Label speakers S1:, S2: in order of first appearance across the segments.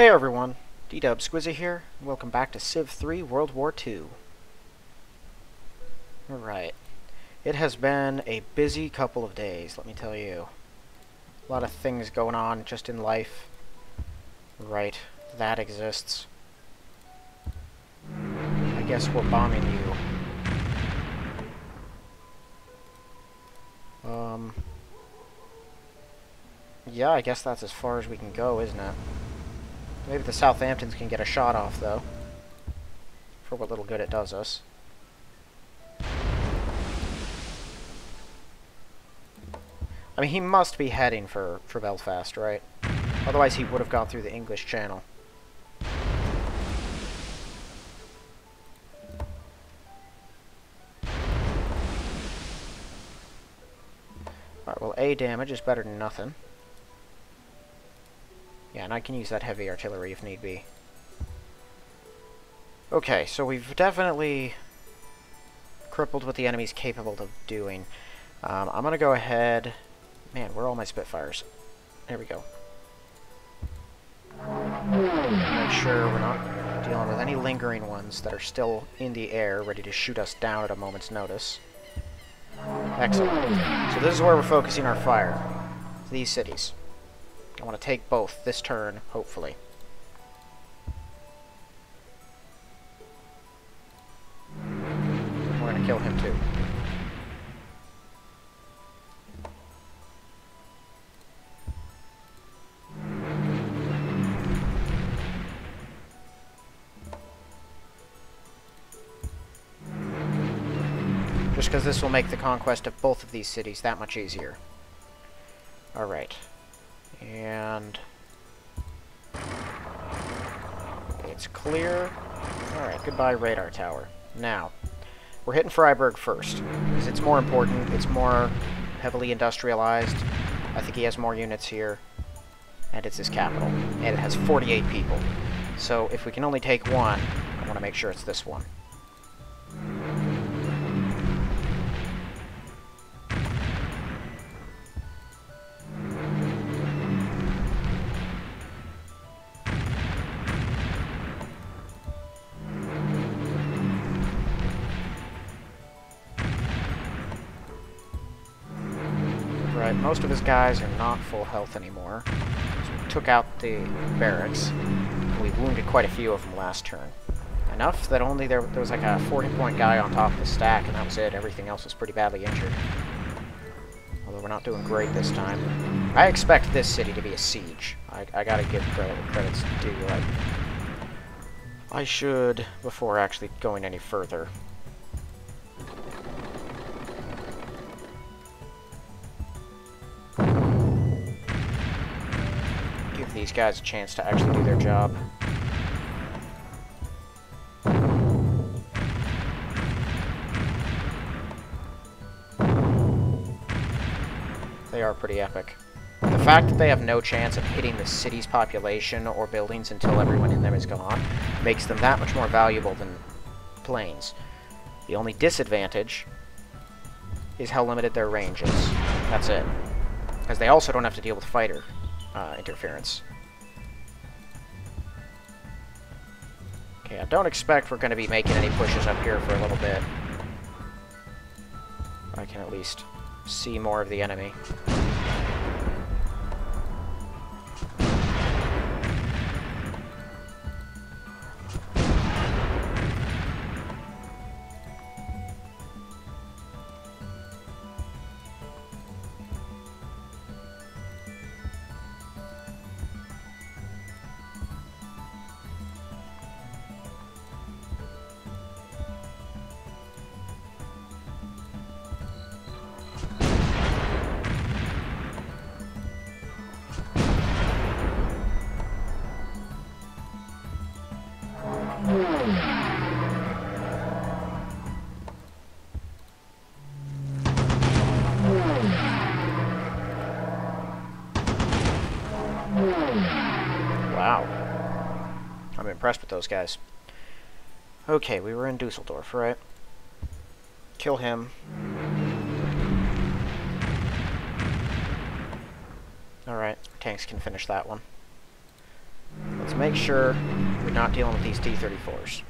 S1: Hey everyone, D-Dub Squizzy here, and welcome back to Civ 3 World War II. Alright, it has been a busy couple of days, let me tell you. A lot of things going on just in life. Right, that exists. I guess we're bombing you. Yeah, I guess that's as far as we can go, isn't it? Maybe the Southamptons can get a shot off, though. For what little good it does us. I mean, he must be heading for Belfast, right? Otherwise he would have gone through the English Channel. Alright, well, A damage is better than nothing. Yeah, and I can use that heavy artillery if need be. Okay, so we've definitely crippled what the enemy's capable of doing. I'm gonna go ahead... Man, where are all my Spitfires? There we go. Make sure we're not dealing with any lingering ones that are still in the air, ready to shoot us down at a moment's notice. Excellent. So this is where we're focusing our fire. These cities. I want to take both this turn, hopefully. We're going to kill him too. Just because this will make the conquest of both of these cities that much easier. Alright. And... it's clear. Alright, goodbye radar tower. Now, we're hitting Freiburg first, because it's more important, it's more heavily industrialized. I think he has more units here, and it's his capital. And it has 48 people. So if we can only take one, I want to make sure it's this one. Right, most of his guys are not full health anymore. So we took out the barracks. And we wounded quite a few of them last turn. Enough that only there was like a 40-point guy on top of the stack, and that was it. Everything else was pretty badly injured. Although we're not doing great this time. I expect this city to be a siege. I gotta give credit's due. I should, before actually going any further, give these guys a chance to actually do their job. They are pretty epic. The fact that they have no chance of hitting the city's population or buildings until everyone in them is gone makes them that much more valuable than planes. The only disadvantage is how limited their range is. That's it. Because they also don't have to deal with fighter interference. Okay, I don't expect we're going to be making any pushes up here for a little bit. I can at least see more of the enemy. Wow. I'm impressed with those guys. Okay, we were in Dusseldorf, right? Kill him. Alright, tanks can finish that one. Let's make sure we're not dealing with these T-34s.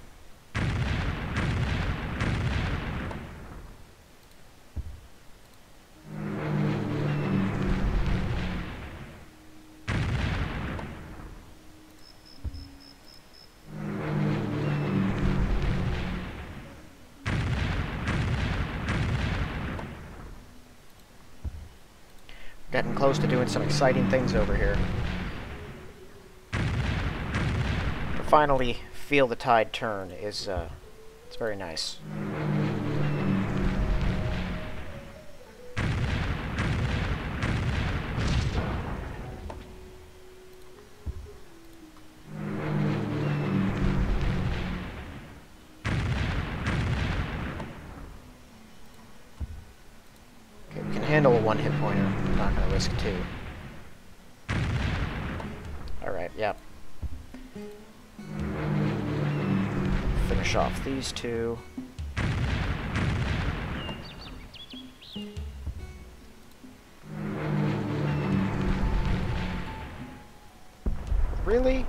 S1: Getting close to doing some exciting things over here. To finally feel the tide turn is, it's very nice. Okay, we can handle a one-hit pointer. I'm not going to risk two. Alright, yep. Finish off these two. Really?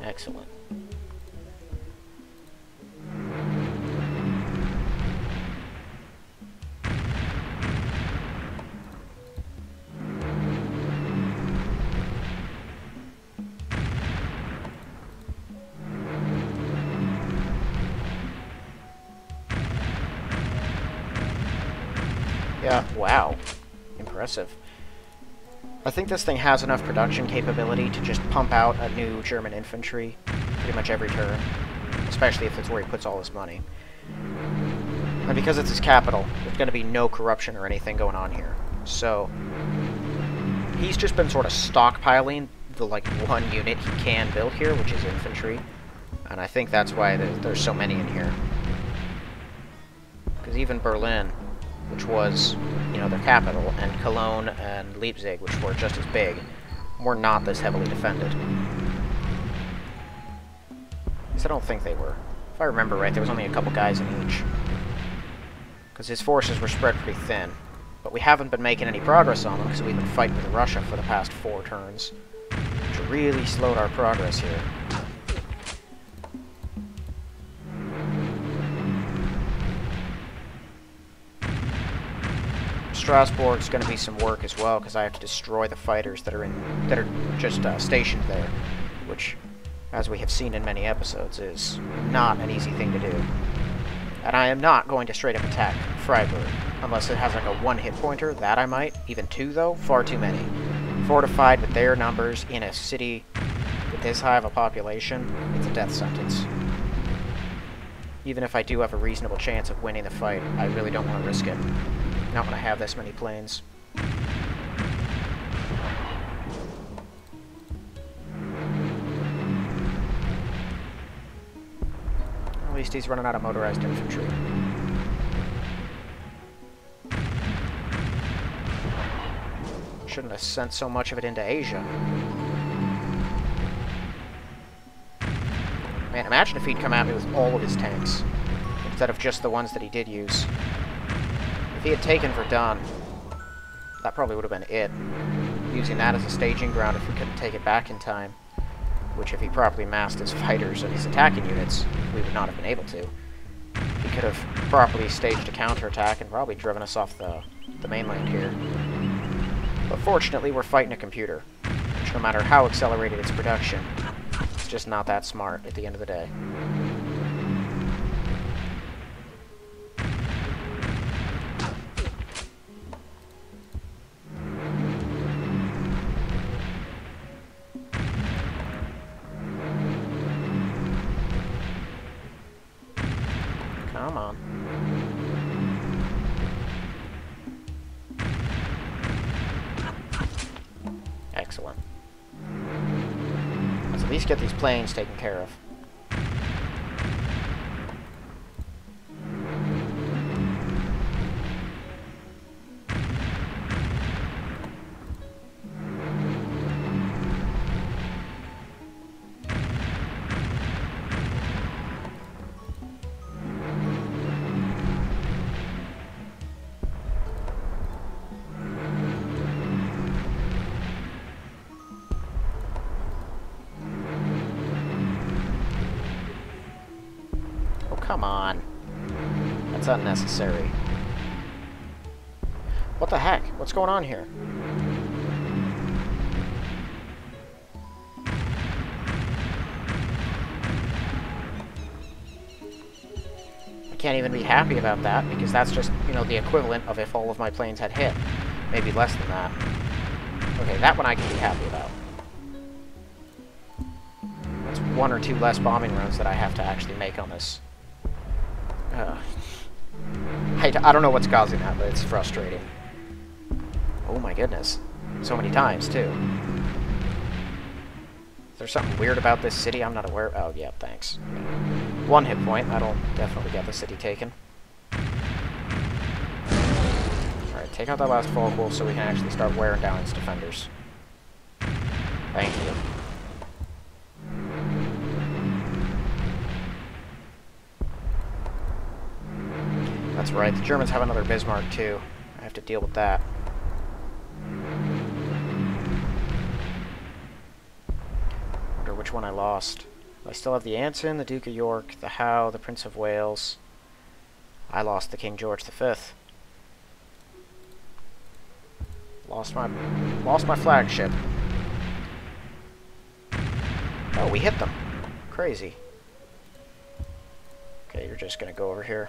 S1: Excellent. Yeah, wow. Impressive. I think this thing has enough production capability to just pump out a new German infantry pretty much every turn, especially if it's where he puts all his money. And because it's his capital, there's going to be no corruption or anything going on here. So, he's just been sort of stockpiling the, like, one unit he can build here, which is infantry. And I think that's why there's so many in here. Because even Berlin, which was, you know, their capital, and Cologne and Leipzig, which were just as big, were not this heavily defended. At least I don't think they were. If I remember right, there was only a couple guys in each. Because his forces were spread pretty thin. But we haven't been making any progress on them, because we've been fighting with Russia for the past 4 turns. Which really slowed our progress here. Strasbourg's going to be some work as well, because I have to destroy the fighters that are just stationed there, which, as we have seen in many episodes, is not an easy thing to do. And I am not going to straight up attack Freiburg, unless it has like a one-hit pointer. That I might. Even 2, though? Far too many. Fortified with their numbers in a city with this high of a population, it's a death sentence. Even if I do have a reasonable chance of winning the fight, I really don't want to risk it. Not when I have this many planes. At least he's running out of motorized infantry. Shouldn't have sent so much of it into Asia. Man, imagine if he'd come at me with all of his tanks, instead of just the ones that he did use. If he had taken Verdun, that probably would have been it. Using that as a staging ground if we couldn't take it back in time. Which, if he properly massed his fighters and his attacking units, we would not have been able to. He could have properly staged a counterattack and probably driven us off the mainland here. But fortunately, we're fighting a computer, which, no matter how accelerated its production, it's just not that smart at the end of the day. Come on. Excellent. Let's at least get these planes taken care of. come on. That's unnecessary. What the heck? What's going on here? I can't even be happy about that, because that's just, you know, the equivalent of if all of my planes had hit. Maybe less than that. Okay, that one I can be happy about. That's 1 or 2 less bombing runs that I have to actually make on this. I don't know what's causing that, but it's frustrating. Oh my goodness. So many times, too. Is there something weird about this city I'm not aware of? Oh, yeah, thanks. Okay. 1 hit point. That'll definitely get the city taken. Alright, take out that last Falkwolf so we can actually start wearing down its defenders. Thank you. That's right, the Germans have another Bismarck too. I have to deal with that. Wonder which one I lost. I still have the Anson, the Duke of York, the Howe, the Prince of Wales. I lost the King George V. Lost my flagship. Oh, we hit them. Crazy. Okay, you're just gonna go over here.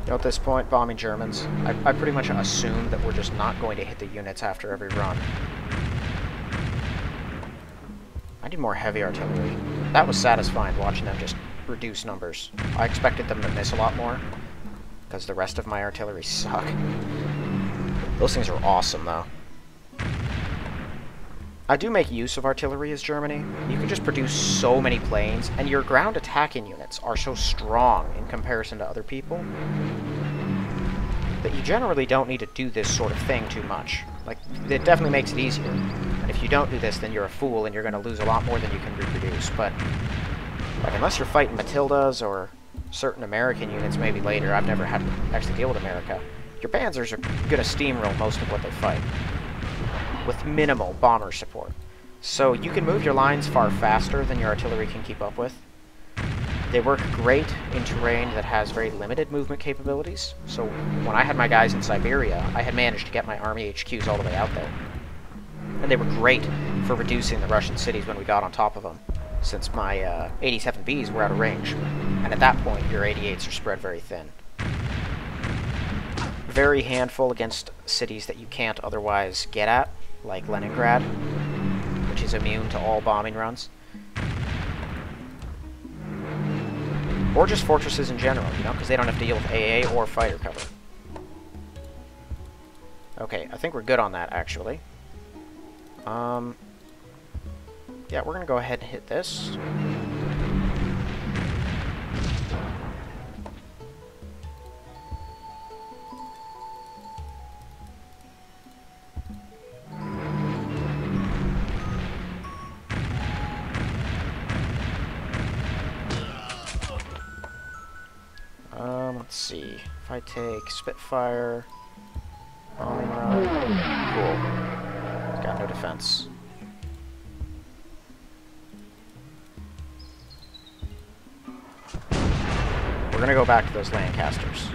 S1: You know, at this point, bombing Germans, I pretty much assume that we're just not going to hit the units after every run. I need more heavy artillery. That was satisfying, watching them just reduce numbers. I expected them to miss a lot more, because the rest of my artillery suck. Those things are awesome, though. I do make use of artillery as Germany. You can just produce so many planes, and your ground attacking units are so strong in comparison to other people that you generally don't need to do this sort of thing too much. Like, it definitely makes it easier. And if you don't do this, then you're a fool and you're going to lose a lot more than you can reproduce. But, like, unless you're fighting Matildas or certain American units maybe later, I've never had to actually deal with America, your panzers are going to steamroll most of what they fight, with minimal bomber support. So you can move your lines far faster than your artillery can keep up with. They work great in terrain that has very limited movement capabilities. So when I had my guys in Siberia, I had managed to get my army HQs all the way out there. And they were great for reducing the Russian cities when we got on top of them, since my 87Bs were out of range. And at that point, your 88s are spread very thin. Very handful against cities that you can't otherwise get at, like Leningrad, which is immune to all bombing runs. Or just fortresses in general, you know, because they don't have to deal with AA or fighter cover. Okay, I think we're good on that, actually. Yeah, we're gonna go ahead and hit this. Let's see. If I take Spitfire, bombing run, cool. It's got no defense. we're gonna go back to those Lancasters.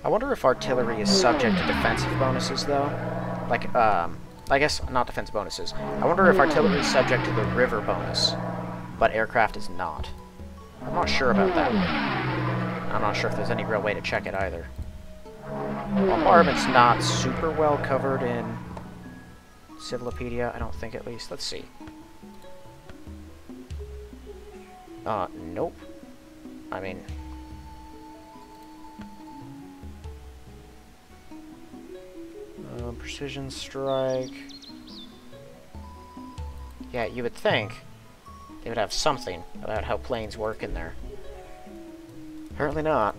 S1: I wonder if artillery is subject to defensive bonuses, though. Like, I guess not defensive bonuses. I wonder if artillery is subject to the river bonus, but aircraft is not. I'm not sure about that one. I'm not sure if there's any real way to check it either. Bombardment's not super well covered in Civilopedia, I don't think, at least. Let's see. Nope. I mean... precision strike... Yeah, you would think they would have something about how planes work in there. Apparently not.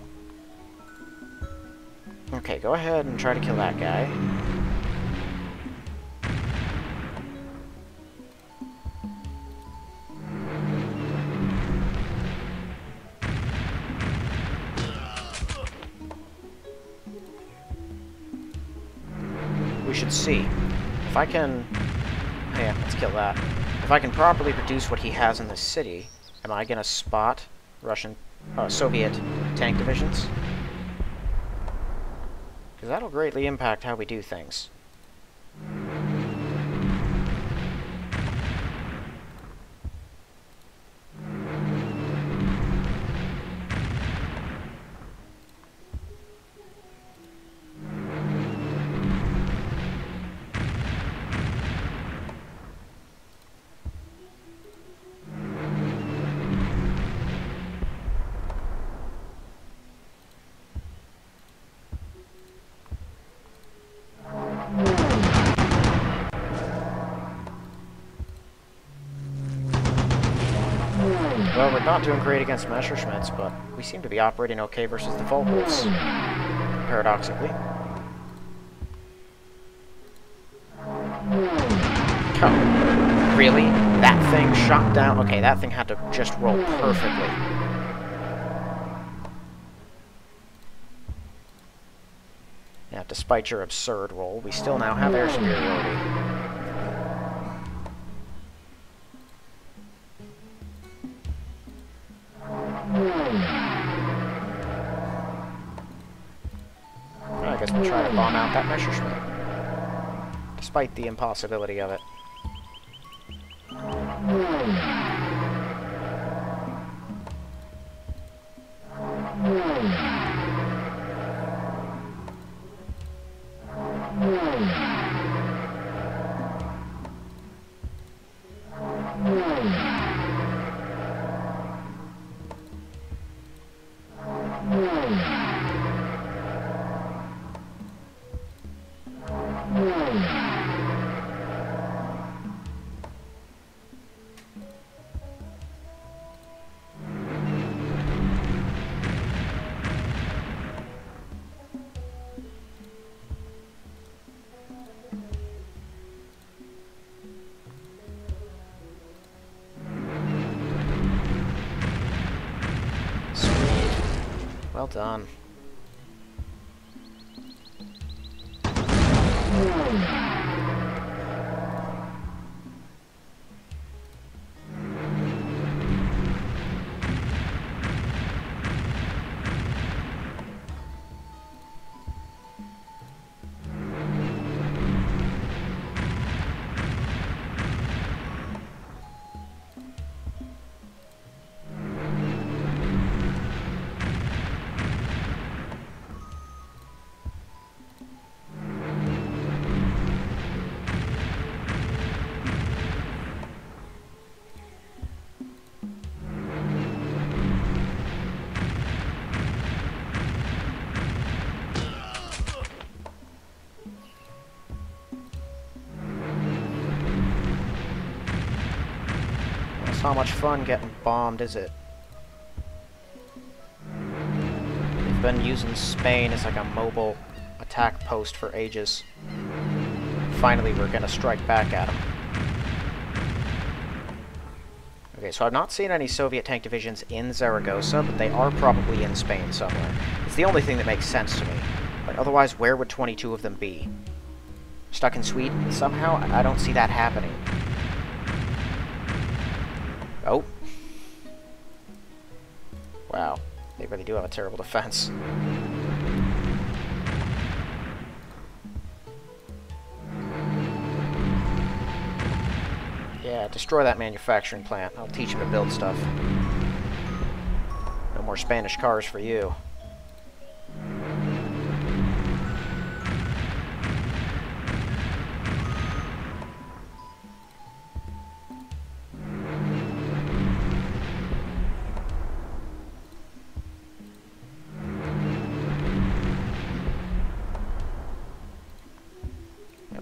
S1: Okay, go ahead and try to kill that guy. We should see. If I can... Yeah, let's kill that. If I can properly produce what he has in this city, am I gonna spot Russian... Soviet tank divisions? Because that'll greatly impact how we do things. Well, we're not doing great against Messerschmitts, but we seem to be operating okay versus the Volkovs, paradoxically. Oh, really? That thing shot down? Okay, that thing had to just roll perfectly. Yeah, despite your absurd roll, we still now have air superiority. I guess we'll try to bomb out that Messerschmitt, despite the impossibility of it. Well done. not much fun getting bombed, is it? They've been using Spain as like a mobile attack post for ages. Finally, we're gonna strike back at them. Okay, so I've not seen any Soviet tank divisions in Zaragoza, but they are probably in Spain somewhere. It's the only thing that makes sense to me. But otherwise, where would 22 of them be? Stuck in Sweden? Somehow, I don't see that happening. Oh. Wow. They really do have a terrible defense. Yeah, destroy that manufacturing plant. I'll teach him to build stuff. No more Spanish cars for you.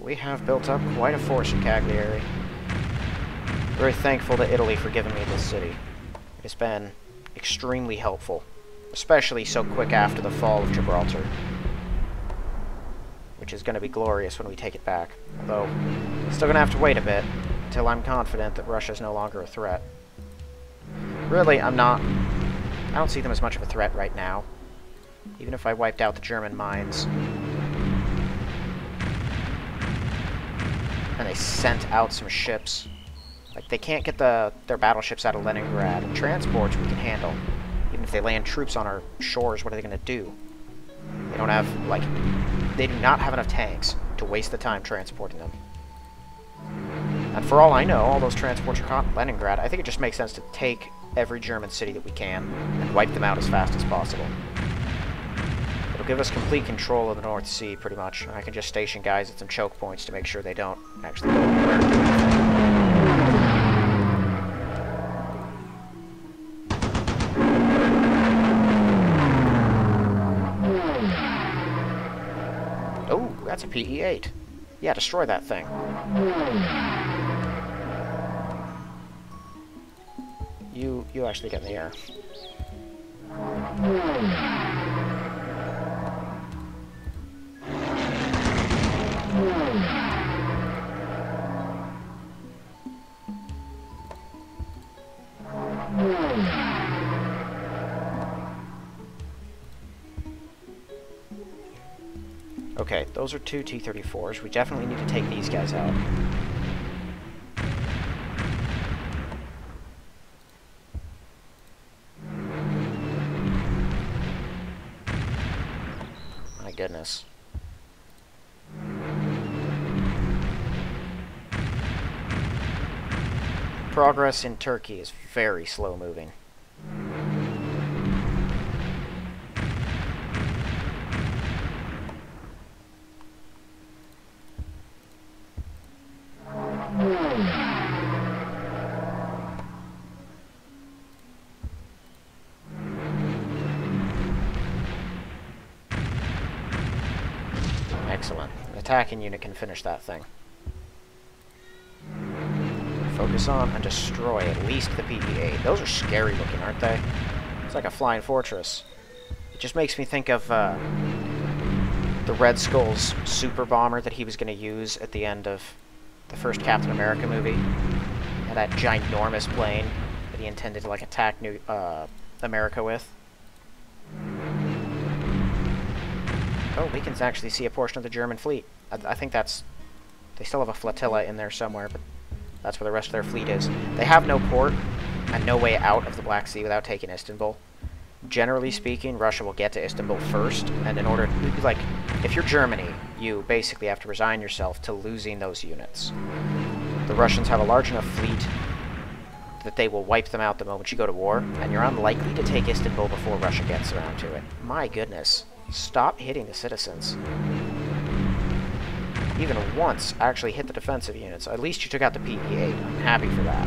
S1: We have built up quite a force in Cagliari. Very thankful to Italy for giving me this city. It's been extremely helpful, especially so quick after the fall of Gibraltar, which is going to be glorious when we take it back. Although, still going to have to wait a bit until I'm confident that Russia is no longer a threat. Really, I don't see them as much of a threat right now, even if I wiped out the German mines. And they sent out some ships. Like, they can't get their battleships out of Leningrad, and transports we can handle. Even if they land troops on our shores, what are they going to do? They don't have, like, they do not have enough tanks to waste the time transporting them. And for all I know, all those transports are caught in Leningrad. I think it just makes sense to take every German city that we can and wipe them out as fast as possible. It'll give us complete control of the North Sea, pretty much. I can just station guys at some choke points to make sure they don't actually go anywhere. Oh, that's a PE-8. Yeah, destroy that thing. You actually get in the air. Okay, those are two T-34s. We definitely need to take these guys out. My goodness. Progress in Turkey is very slow moving. Excellent. An attacking unit can finish that thing. Focus on and destroy at least the PE-8. Those are scary looking, aren't they? It's like a flying fortress. It just makes me think of the Red Skull's super bomber that he was going to use at the end of the first Captain America movie. And that ginormous plane that he intended to like attack America with. Oh, we can actually see a portion of the German fleet. I think that's... They still have a flotilla in there somewhere, but that's where the rest of their fleet is. They have no port and no way out of the Black Sea without taking Istanbul. Generally speaking, Russia will get to Istanbul first, and in order... Like, if you're Germany, you basically have to resign yourself to losing those units. The Russians have a large enough fleet that they will wipe them out the moment you go to war, and you're unlikely to take Istanbul before Russia gets around to it. My goodness. Stop hitting the citizens. Even once actually hit the defensive units. At least you took out the PE-8. I'm happy for that.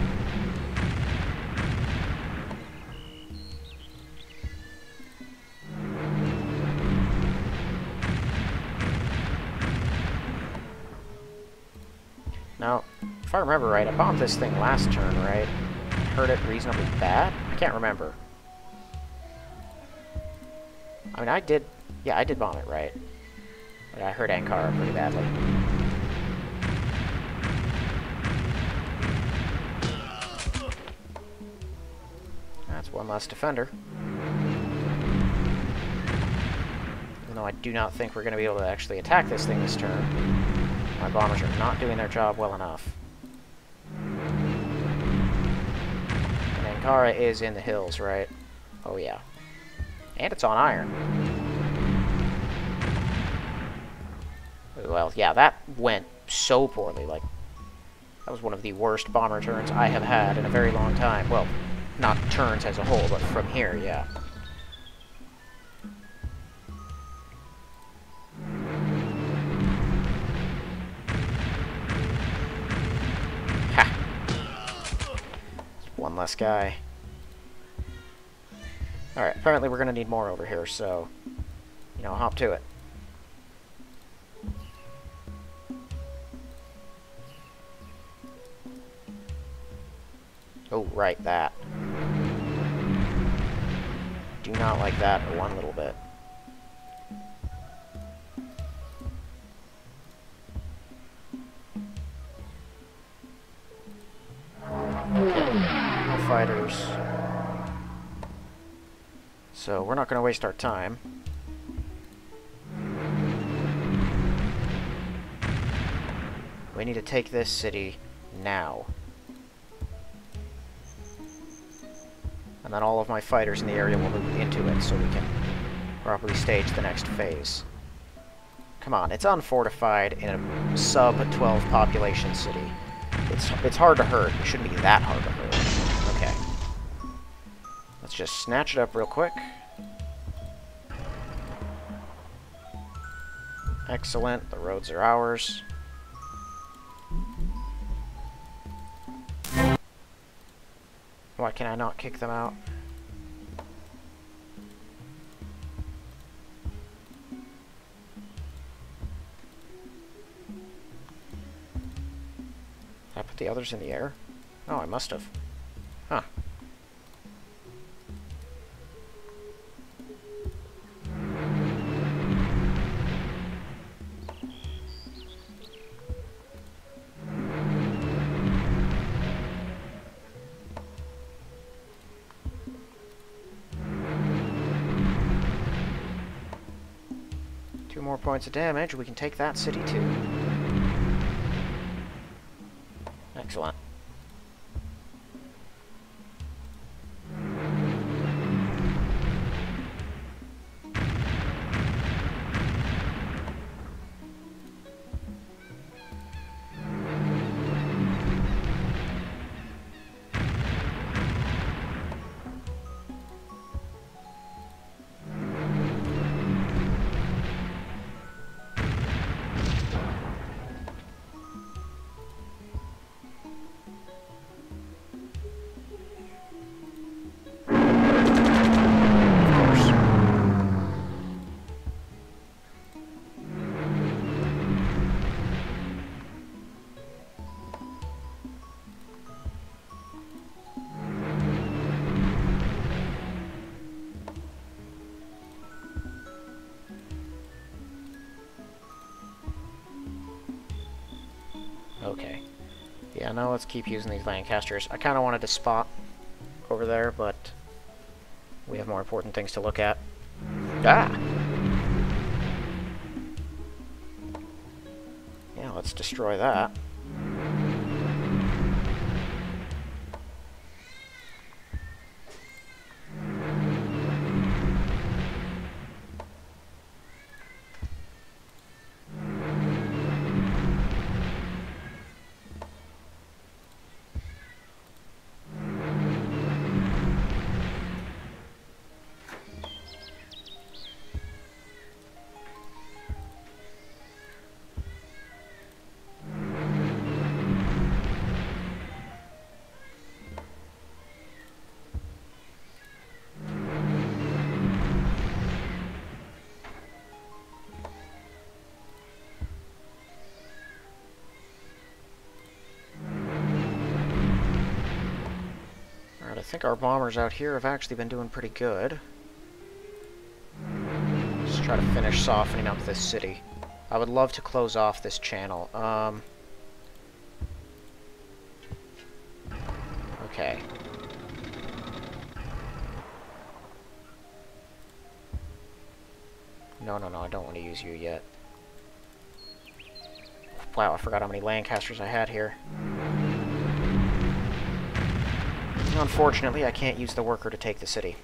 S1: Now, if I remember right, I bombed this thing last turn, right? heard it reasonably bad? I can't remember. I mean, I did bomb it, right? But I heard Ankara pretty badly. That's one less defender. Even though I do not think we're going to be able to actually attack this thing this turn. My bombers are not doing their job well enough. And Ankara is in the hills, right? Oh, yeah. And it's on iron. Well, yeah, that went so poorly. Like, that was one of the worst bomber turns I have had in a very long time. Well, not turns as a whole, but from here, yeah. Ha! One less guy. Alright, apparently we're going to need more over here, so, you know, hop to it. Oh, right, that. Do not like that one little bit. Okay, no fighters. So we're not going to waste our time. We need to take this city now. And then all of my fighters in the area will move into it so we can properly stage the next phase. Come on, it's unfortified in a sub-12 population city. It's hard to hurt. It shouldn't be that hard to hurt. Okay. Let's just snatch it up real quick. Excellent. The roads are ours. Why can I not kick them out? Did I put the others in the air? Oh, I must have. Huh. More points of damage, we can take that city too. Excellent. Okay. Yeah, now let's keep using these Lancasters. I kind of wanted to spot over there, but we have more important things to look at. Ah! Yeah, let's destroy that. think our bombers out here have actually been doing pretty good. Let's try to finish softening up this city. I would love to close off this channel. Okay. No, I don't want to use you yet. Wow, I forgot how many Lancasters I had here. Unfortunately, I can't use the worker to take the city.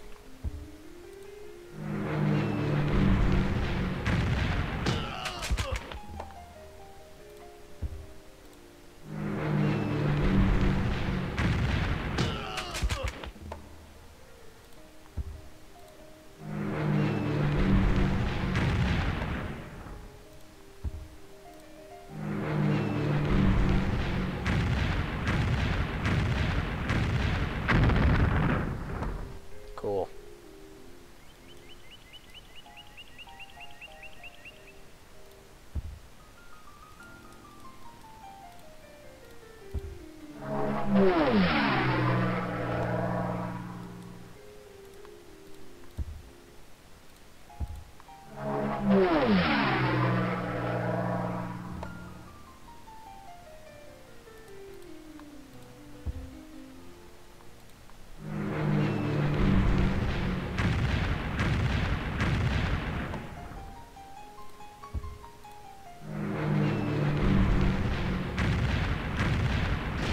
S1: Cool.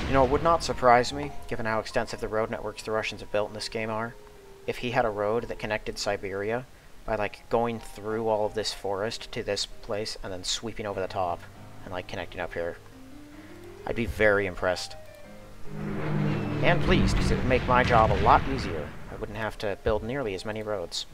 S1: You know, it would not surprise me, given how extensive the road networks the Russians have built in this game are, if he had a road that connected Siberia by, like, going through all of this forest to this place and then sweeping over the top and, like, connecting up here. I'd be very impressed. And pleased, because it would make my job a lot easier. I wouldn't have to build nearly as many roads.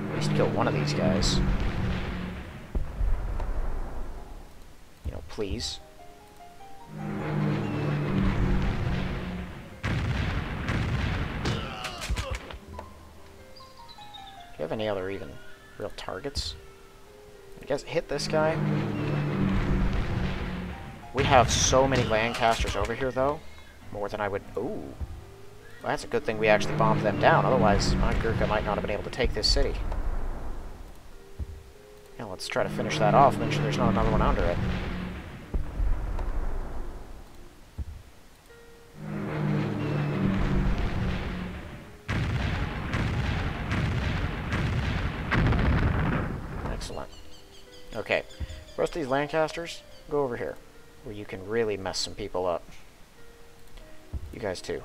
S1: At least kill one of these guys. You know, please. Do you have any other even real targets? I guess hit this guy. We have so many Lancasters over here, though. More than I would... Ooh. Well, that's a good thing we actually bombed them down. Otherwise, my Gurkha might not have been able to take this city. Yeah, let's try to finish that off. Make sure there's not another one under it. Excellent. Okay. Rest of these Lancasters, go over here, where you can really mess some people up. You guys too.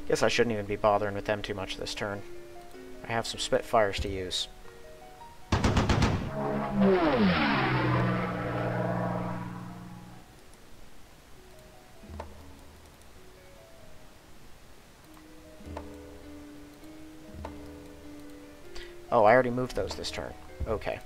S1: Guess I shouldn't even be bothering with them too much this turn. I have some Spitfires to use. Oh, I already moved those this turn. Okay.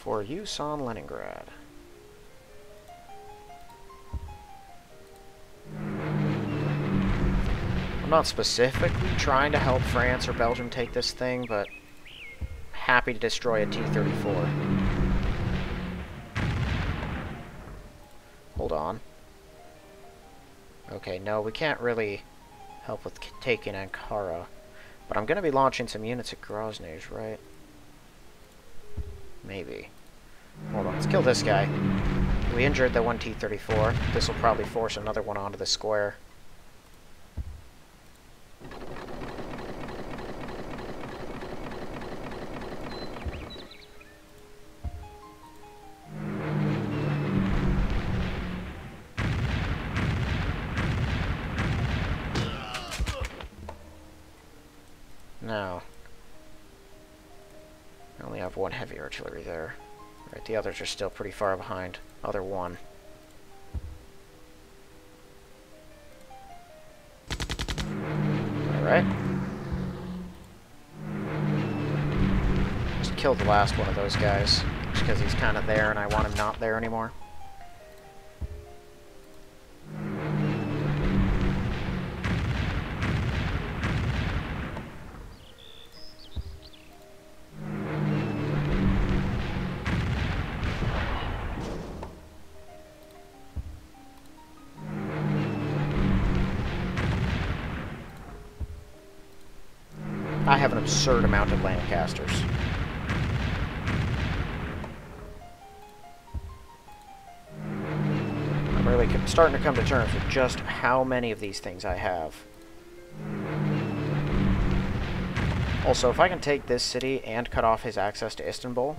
S1: For use on Leningrad. I'm not specifically trying to help France or Belgium take this thing, but happy to destroy a T-34. Hold on. Okay, no, we can't really help with taking Ankara, but I'm going to be launching some units at Grozny, right? Maybe. Hold on, let's kill this guy. We injured the one T-34. This will probably force another one onto the square. Now, I only have one heavy artillery there. Right, the others are still pretty far behind. Other one. Alright. Just killed the last one of those guys. Just because he's kind of there and I want him not there anymore. I have an absurd amount of Lancasters. I'm really starting to come to terms with just how many of these things I have. Also, if I can take this city and cut off his access to Istanbul,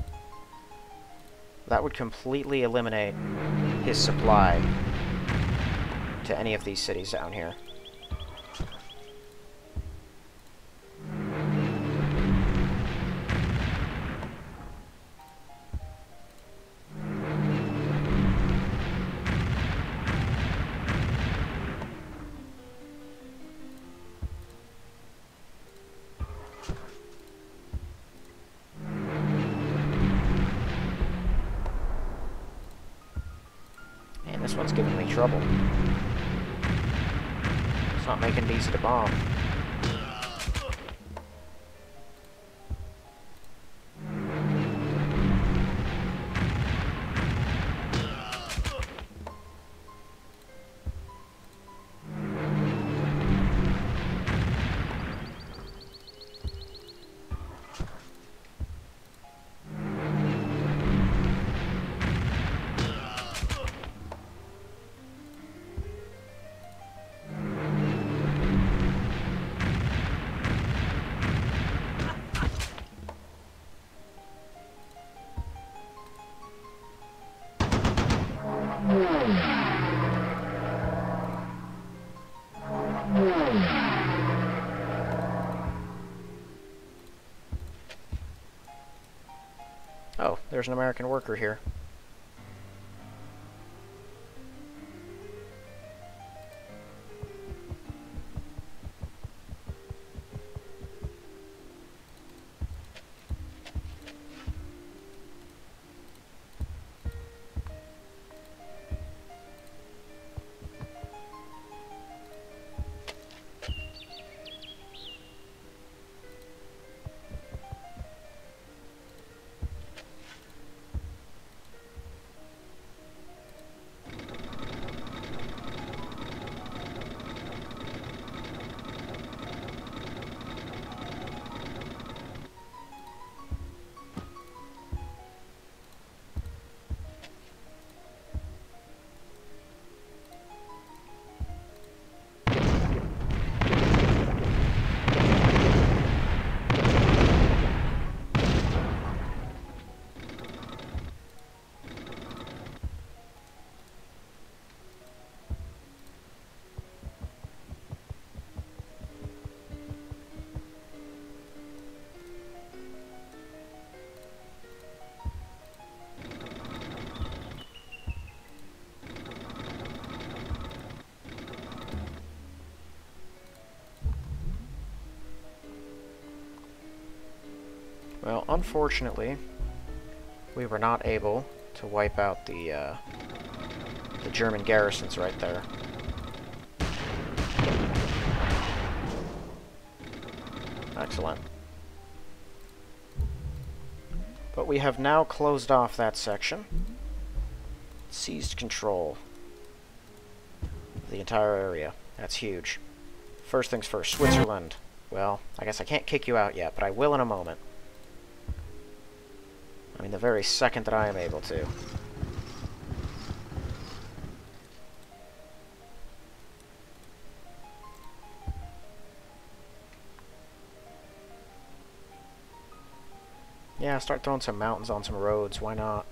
S1: that would completely eliminate his supply to any of these cities down here. This one's giving me trouble. It's not making it easy to bomb. Oh, there's an American worker here. Well, unfortunately, we were not able to wipe out the German garrisons right there. Excellent. But we have now closed off that section. Seized control of the entire area. That's huge. First things first, Switzerland. Well, I guess I can't kick you out yet, but I will in a moment. I mean, the very second that I am able to. Yeah, start throwing some mountains on some roads, why not?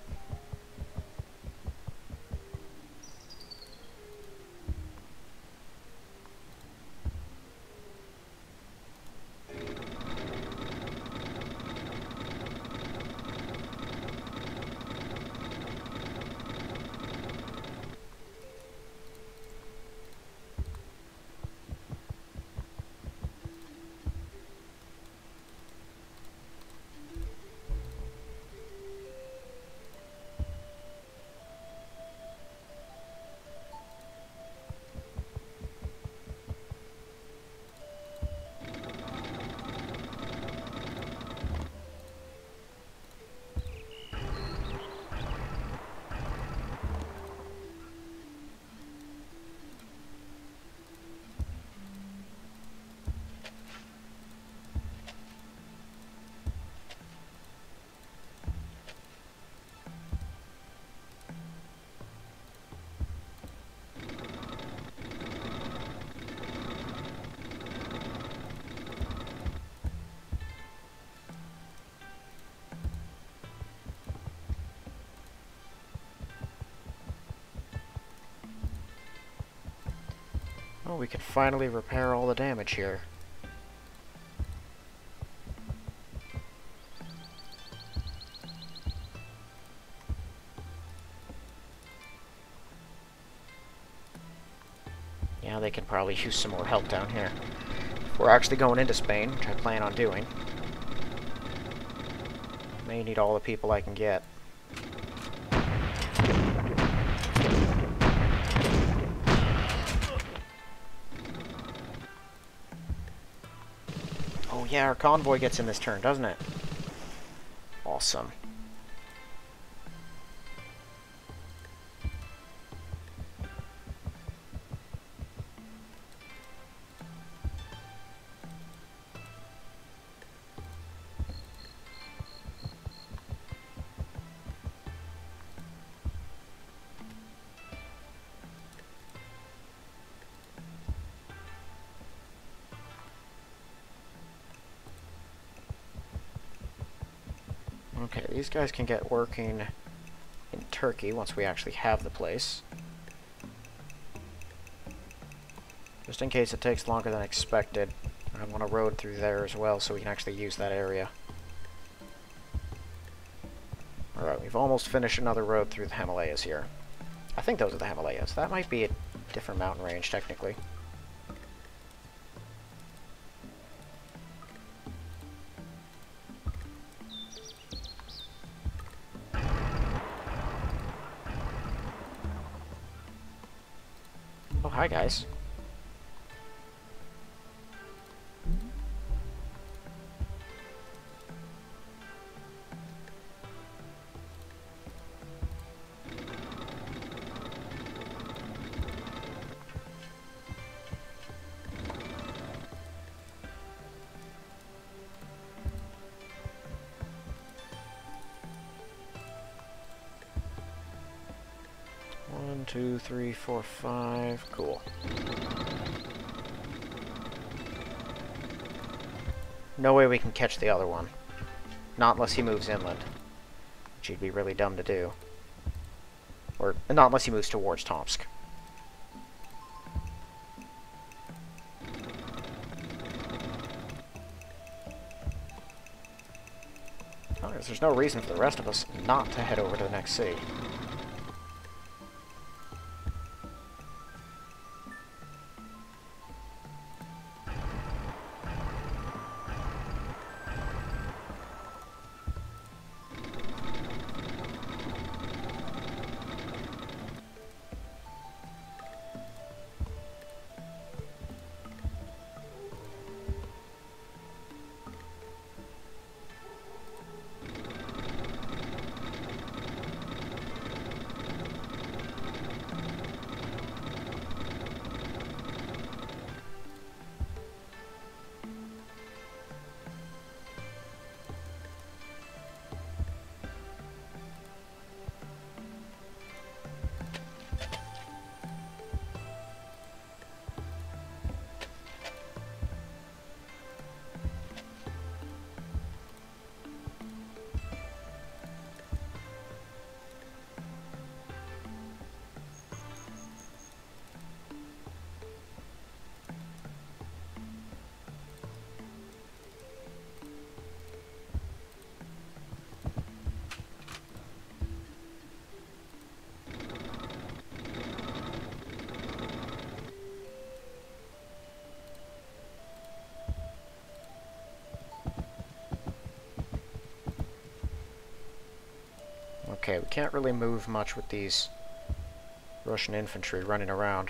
S1: Oh, we can finally repair all the damage here. Yeah, they can probably use some more help down here. If we're actually going into Spain, which I plan on doing, may need all the people I can get. Oh yeah, our convoy gets in this turn, doesn't it? Awesome. Okay, these guys can get working in Turkey once we actually have the place. Just in case it takes longer than expected, I want a road through there as well so we can actually use that area. Alright, we've almost finished another road through the Himalayas here. I think those are the Himalayas. That might be a different mountain range, technically. Oh, hi guys. One, two, three, four, five. Cool. No way we can catch the other one. Not unless he moves inland. Which he'd be really dumb to do. Or, not unless he moves towards Tomsk. There's no reason for the rest of us not to head over to the next city. Okay, we can't really move much with these Russian infantry running around.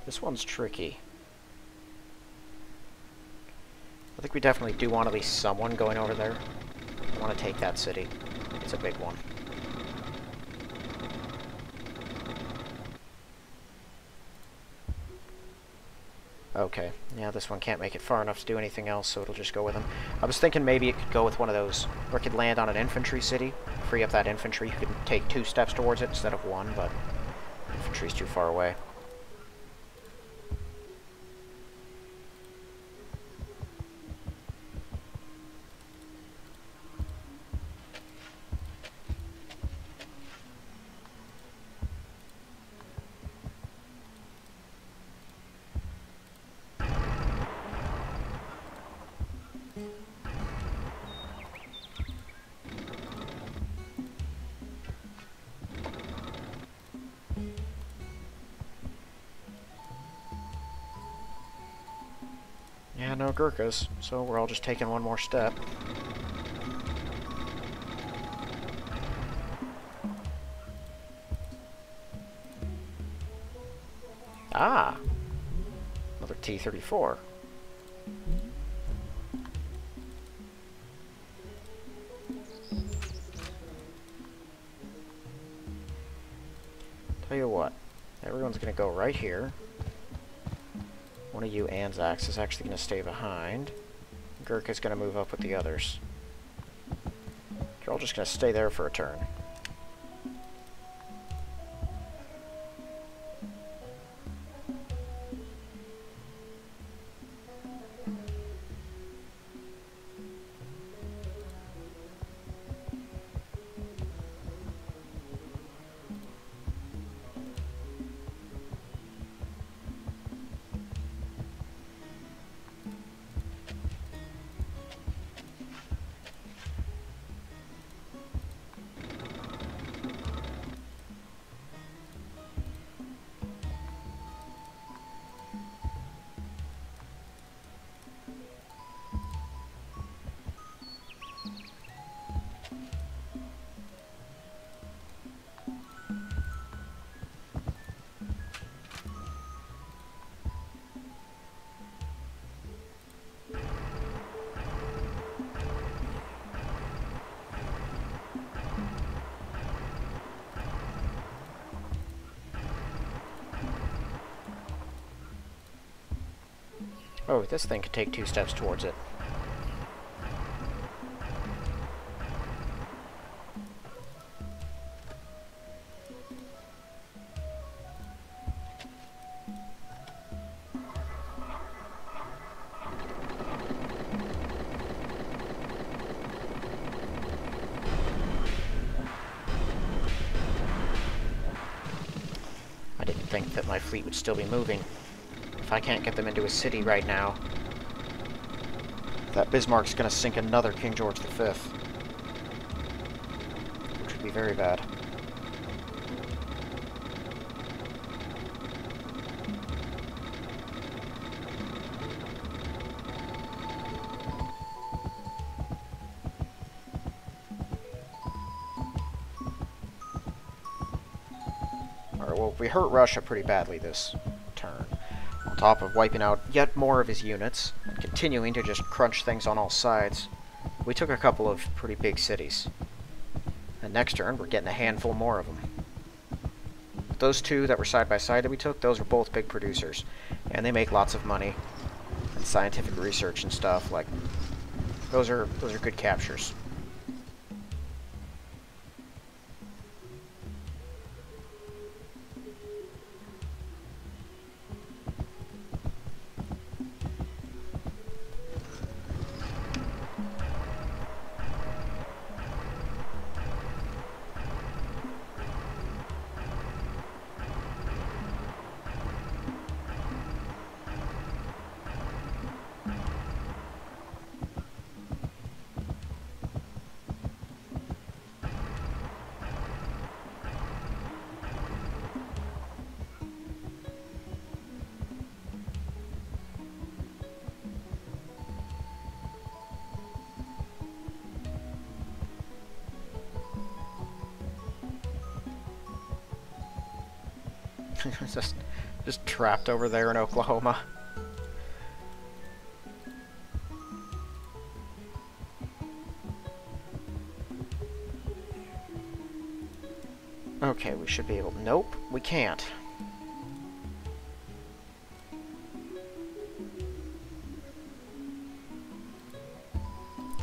S1: This one's tricky. I think we definitely do want at least someone going over there. I want to take that city. It's a big one. Okay, yeah, this one can't make it far enough to do anything else, so it'll just go with him. I was thinking maybe it could go with one of those, or it could land on an infantry city, free up that infantry, who could take 2 steps towards it instead of 1, but infantry's too far away. Yeah, no Gurkhas, so we're all just taking one more step. Ah! Another T-34. Tell you what, everyone's gonna go right here. One of you Anzacs is actually gonna stay behind. Gurkha's gonna move up with the others. You're all just gonna stay there for a turn. Oh, this thing could take 2 steps towards it. I didn't think that my fleet would still be moving. If I can't get them into a city right now, that Bismarck's gonna sink another King George V. Which would be very bad. Alright, well, we hurt Russia pretty badly this turn. On top of wiping out yet more of his units, and continuing to just crunch things on all sides, we took a couple of pretty big cities. And next turn, we're getting a handful more of them. Those 2 that were side by side that we took, those were both big producers. And they make lots of money. And scientific research and stuff, like, those are good captures. just trapped over there in Oklahoma. Okay, we should be able... Nope, we can't.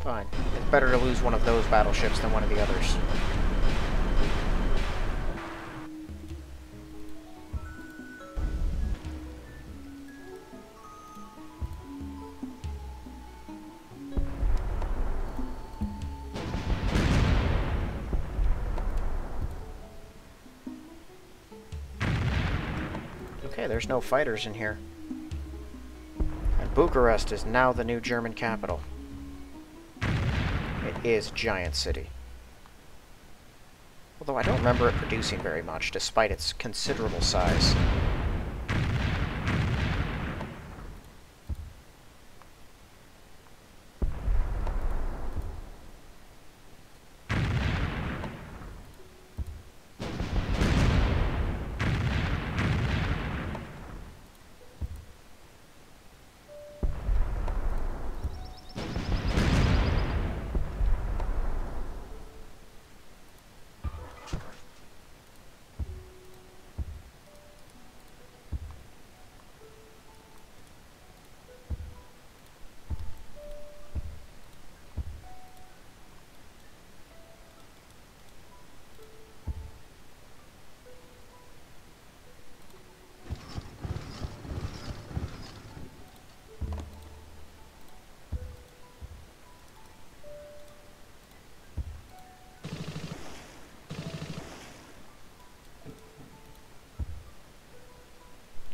S1: Fine. It's better to lose one of those battleships than one of the others. Okay, there's no fighters in here. And Bucharest is now the new German capital. It is a giant city. Although I don't remember it producing very much, despite its considerable size.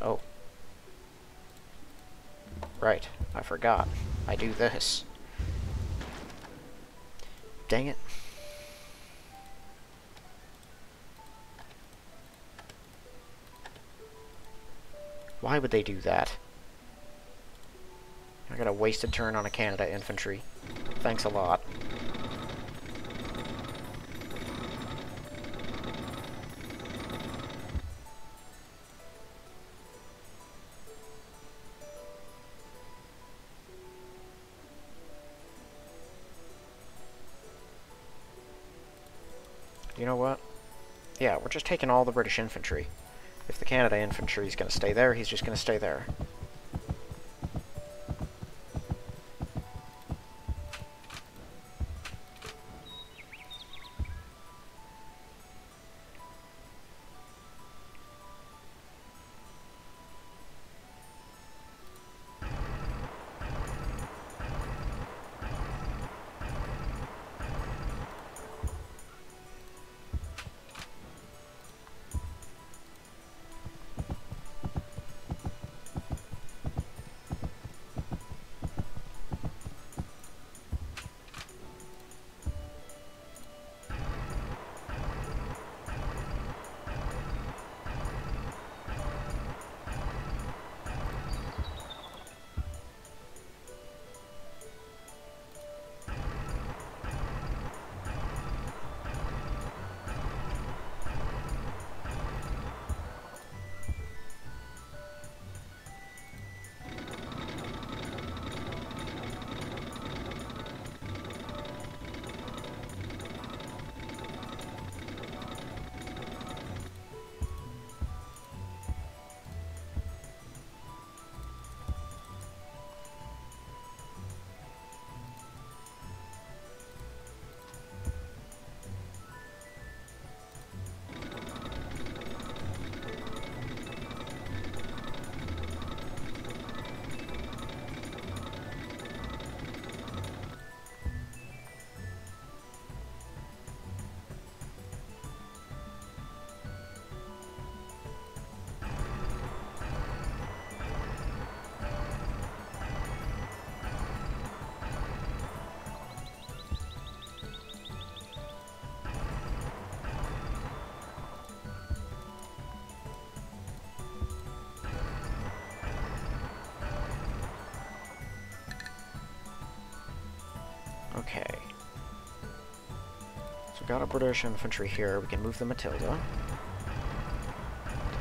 S1: Oh. Right, I forgot. I do this. Dang it. Why would they do that? I got a wasted turn on a Canada infantry. Thanks a lot. You know what? Yeah, we're just taking all the British infantry. If the Canada infantry is going to stay there, he's just going to stay there. Okay. So we've got a British infantry here. We can move the Matilda.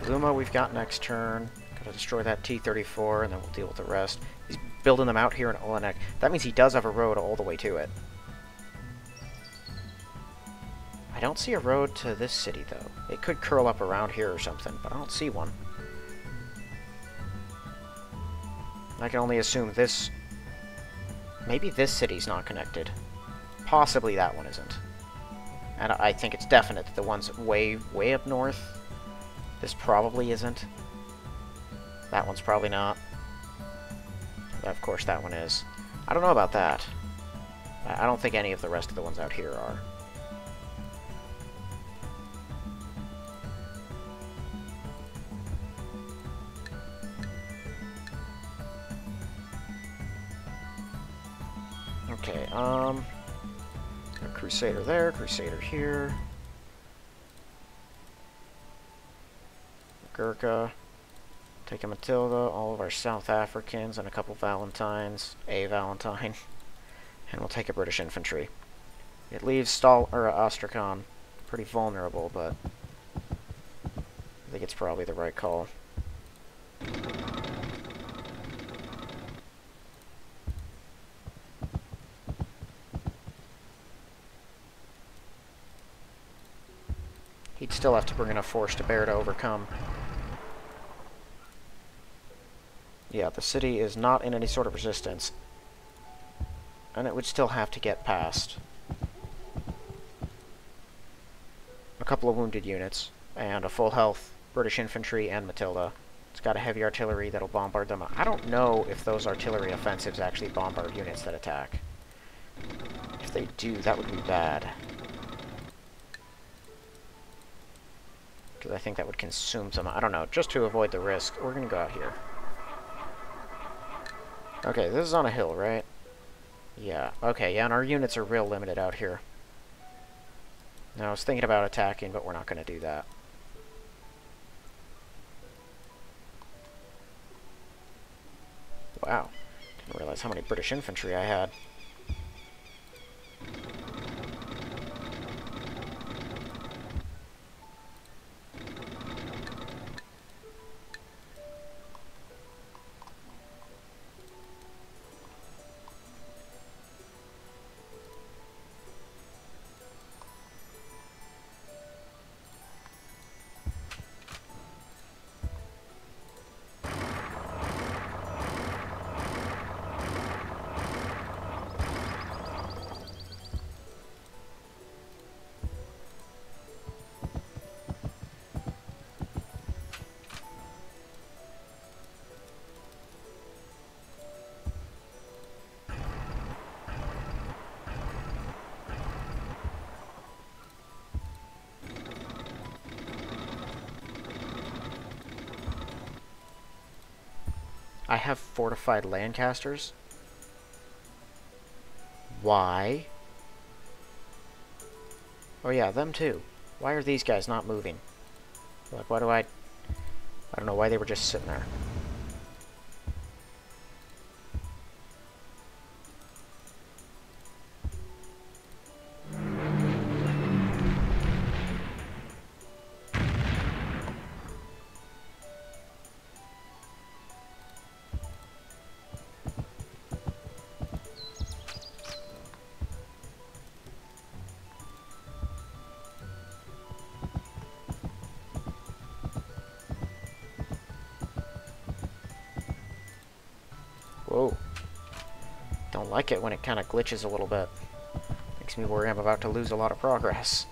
S1: Toluma we've got next turn. Gotta destroy that T-34, and then we'll deal with the rest. He's building them out here in Olenek. That means he does have a road all the way to it. I don't see a road to this city, though. It could curl up around here or something, but I don't see one. I can only assume this Maybe this city's not connected. Possibly that one isn't. And I think it's definite that the ones way up north, this probably isn't. That one's probably not. But of course that one is. I don't know about that. I don't think any of the rest of the ones out here are. Okay, a Crusader there, Crusader here. Gurkha. Take a Matilda, all of our South Africans, and a couple Valentines. A Valentine. And we'll take a British infantry. It leaves Astrakhan pretty vulnerable, but I think it's probably the right call. He'd still have to bring enough force to bear to overcome. Yeah, the city is not in any sort of resistance. And it would still have to get past a couple of wounded units, and a full health British infantry and Matilda. It's got a heavy artillery that'll bombard them. I don't know if those artillery offensives actually bombard units that attack. If they do, that would be bad. Because I think that would consume some... I don't know, just to avoid the risk, we're going to go out here. Okay, this is on a hill, right? Yeah, okay, yeah, and our units are real limited out here. Now, I was thinking about attacking, but we're not going to do that. Wow, didn't realize how many British infantry I had. I have fortified Lancasters. Why? Oh yeah, them too. Why are these guys not moving? Like, why do I don't know why they were just sitting there. Whoa. Don't like it when it kind of glitches a little bit. Makes me worry I'm about to lose a lot of progress.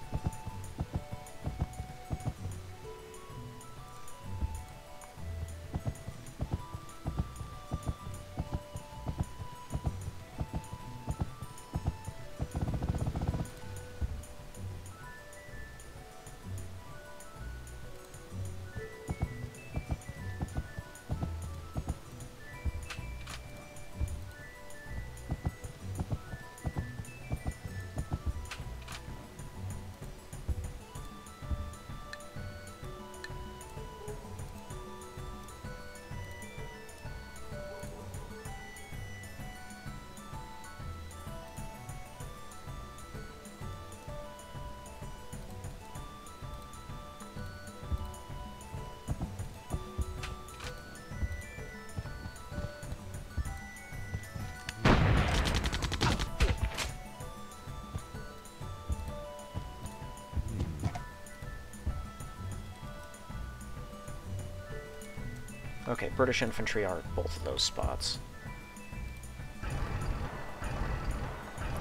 S1: Okay, British infantry are at both of those spots.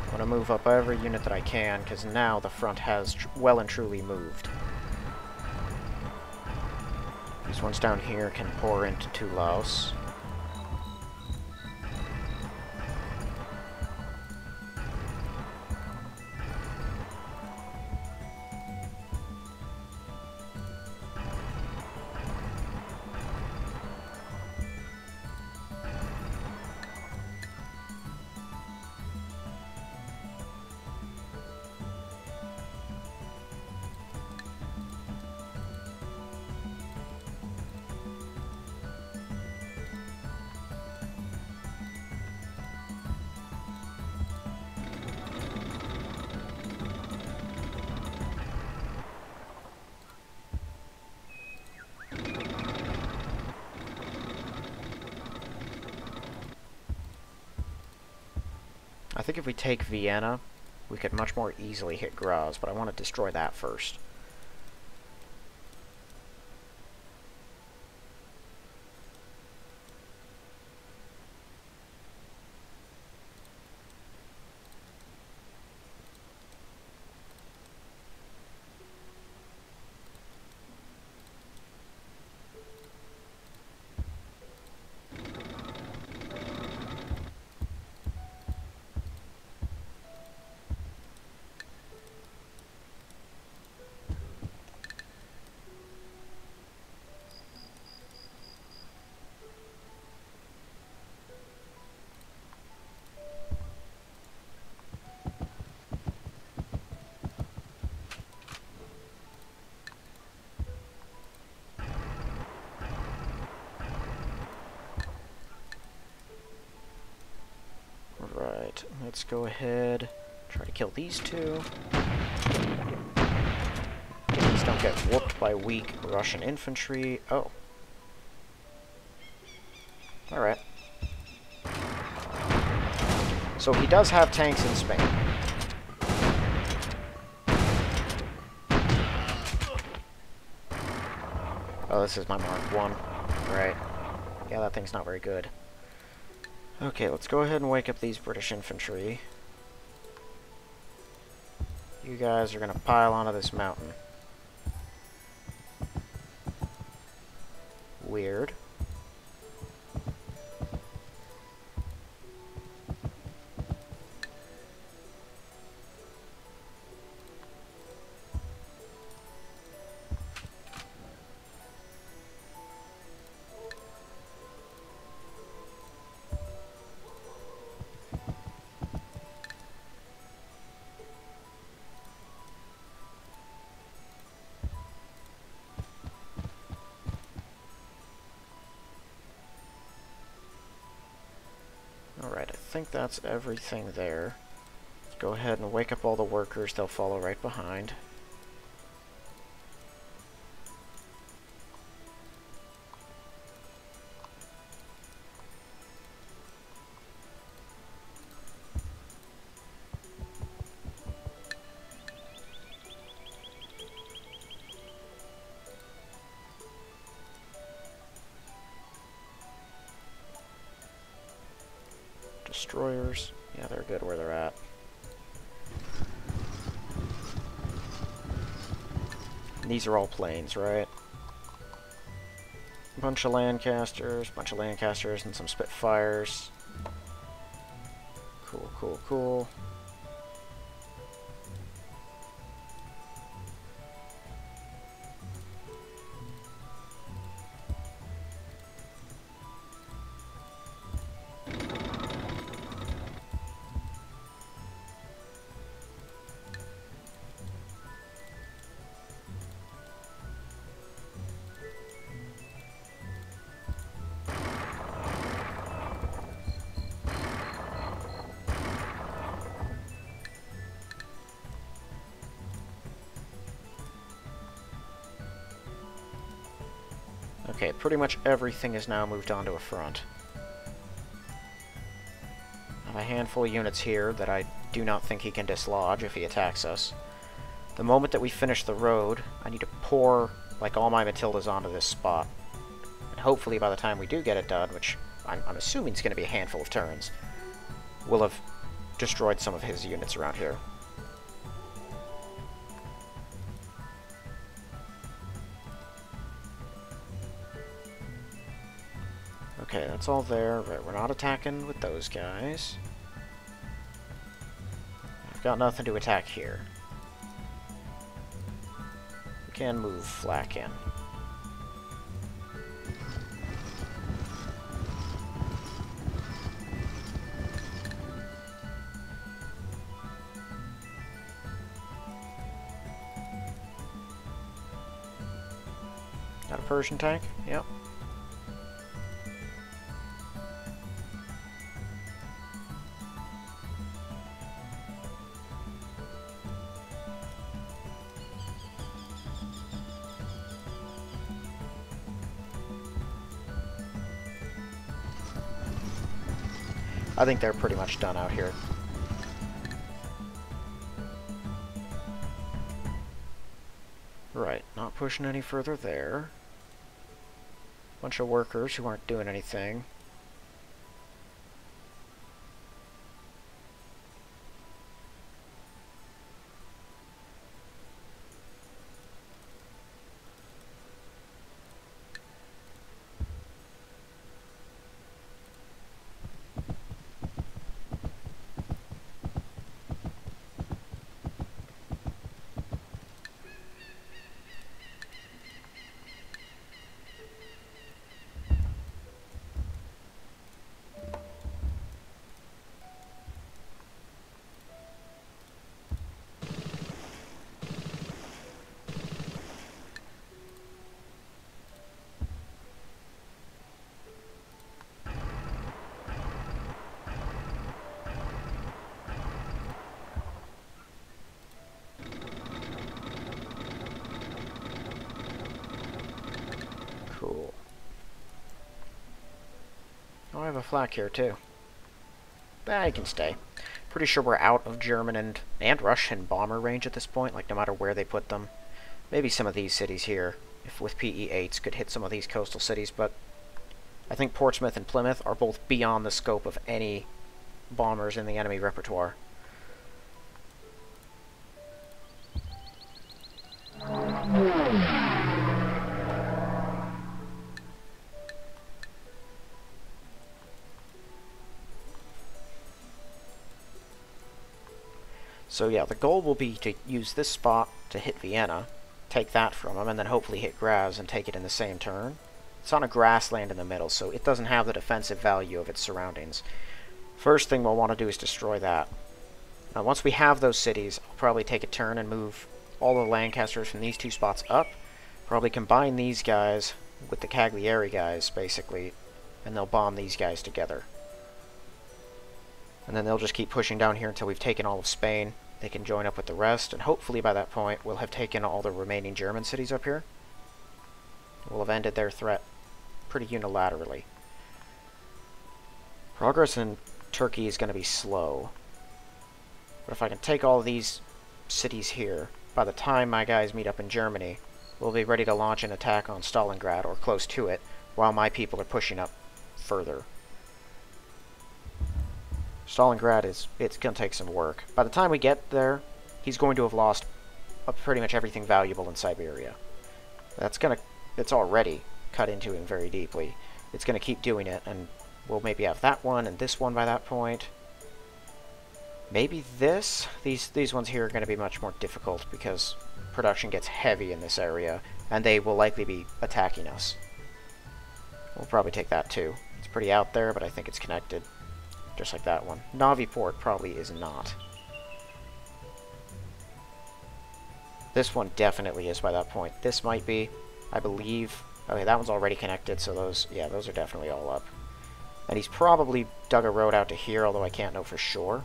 S1: I want to move up every unit that I can, because now the front has well and truly moved. These ones down here can pour into Toulouse. I think if we take Vienna, we could much more easily hit Graz, but I want to destroy that first. Right, let's go ahead, try to kill these two. Please don't get whooped by weak Russian infantry. Oh. Alright. So he does have tanks in Spain. Oh, this is my Mark 1. Right. Yeah, that thing's not very good. Okay, let's go ahead and wake up these British infantry. You guys are gonna pile onto this mountain. Weird. Alright, I think that's everything there. Let's go ahead and wake up all the workers, they'll follow right behind. Destroyers. Yeah, they're good where they're at. And these are all planes, right? Bunch of Lancasters, and some Spitfires. Cool, cool, cool. Okay, pretty much everything is now moved onto a front. I have a handful of units here that I do not think he can dislodge if he attacks us. The moment that we finish the road, I need to pour, like, all my Matildas onto this spot. And hopefully by the time we do get it done, which I'm assuming is going to be a handful of turns, we'll have destroyed some of his units around here. Okay, that's all there. Right, we're not attacking with those guys. I've got nothing to attack here. We can move Flak in. Got a Persian tank? Yep. I think they're pretty much done out here. Right, not pushing any further there. Bunch of workers who aren't doing anything. Cool. Oh, I have a flak here too. I can stay. Pretty sure we're out of German and Russian bomber range at this point, like no matter where they put them. Maybe some of these cities here, if with PE-8s, could hit some of these coastal cities, but I think Portsmouth and Plymouth are both beyond the scope of any bombers in the enemy repertoire. So yeah, the goal will be to use this spot to hit Vienna, take that from them, and then hopefully hit Graz and take it in the same turn. It's on a grassland in the middle, so it doesn't have the defensive value of its surroundings. First thing we'll want to do is destroy that. Now once we have those cities, I'll probably take a turn and move all the Lancasters from these two spots up, probably combine these guys with the Cagliari guys, basically, and they'll bomb these guys together. And then they'll just keep pushing down here until we've taken all of Spain. They can join up with the rest, and hopefully by that point we'll have taken all the remaining German cities up here. We'll have ended their threat pretty unilaterally. Progress in Turkey is going to be slow. But if I can take all of these cities here, by the time my guys meet up in Germany, we'll be ready to launch an attack on Stalingrad, or close to it, while my people are pushing up further. Stalingrad it's going to take some work. By the time we get there, he's going to have lost pretty much everything valuable in Siberia. It's already cut into him very deeply. It's going to keep doing it, and we'll maybe have that one and this one by that point. Maybe this. These ones here are going to be much more difficult because production gets heavy in this area, and they will likely be attacking us. We'll probably take that too. It's pretty out there, but I think it's connected. Just like that one. Novi Port probably is not. This one definitely is by that point. This might be, I believe. Okay, that one's already connected, so those are definitely all up. And he's probably dug a road out to here, although I can't know for sure.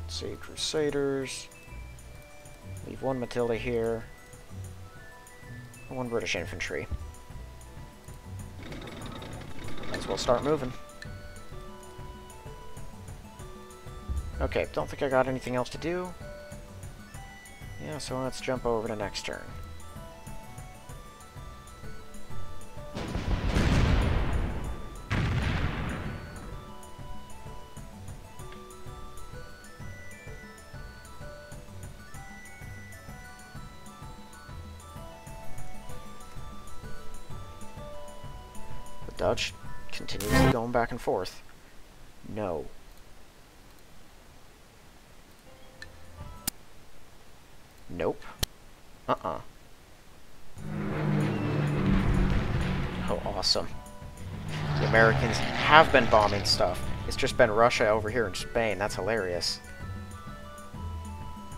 S1: Let's see, Crusaders. Leave one Matilda here. One British infantry. Might as well start moving. Okay, don't think I got anything else to do. Yeah, so let's jump over to next turn. Dutch continuously going back and forth. No. Nope. Uh-uh. Oh, awesome. The Americans have been bombing stuff. It's just been Russia over here in Spain. That's hilarious.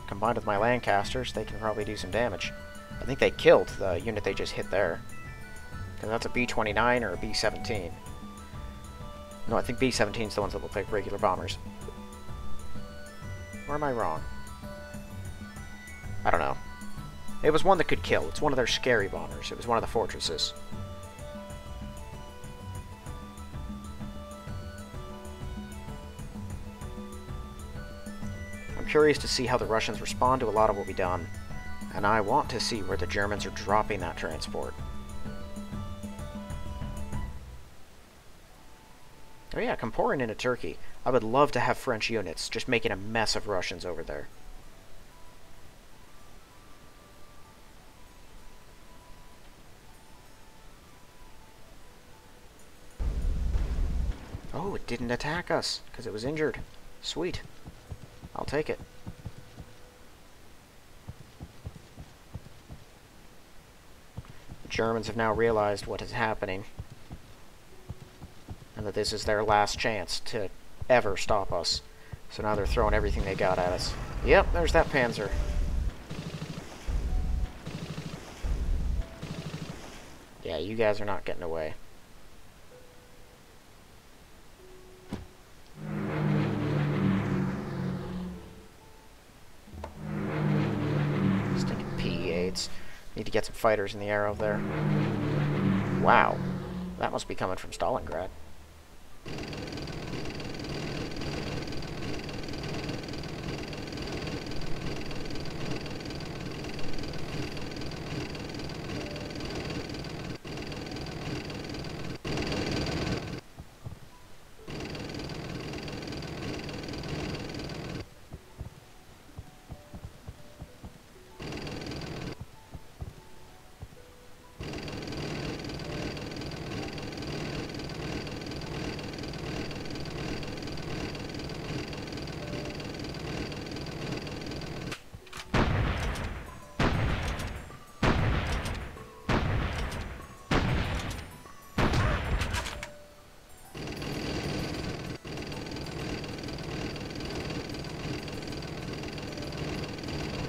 S1: Combined with my Lancasters, they can probably do some damage. I think they killed the unit they just hit there. Because that's a B-29 or a B-17. No, I think B-17 is the ones that look like regular bombers. Or am I wrong? I don't know. It was one that could kill. It's one of their scary bombers. It was one of the fortresses. I'm curious to see how the Russians respond to a lot of what we've done. And I want to see where the Germans are dropping that transport. Oh yeah, come pouring into Turkey. I would love to have French units just making a mess of Russians over there. Oh, it didn't attack us because it was injured. Sweet. I'll take it. The Germans have now realized what is happening. And that this is their last chance to ever stop us. So now they're throwing everything they got at us. Yep, there's that Panzer. Yeah, you guys are not getting away. Stinking PE-8s. Need to get some fighters in the air over there. Wow. That must be coming from Stalingrad.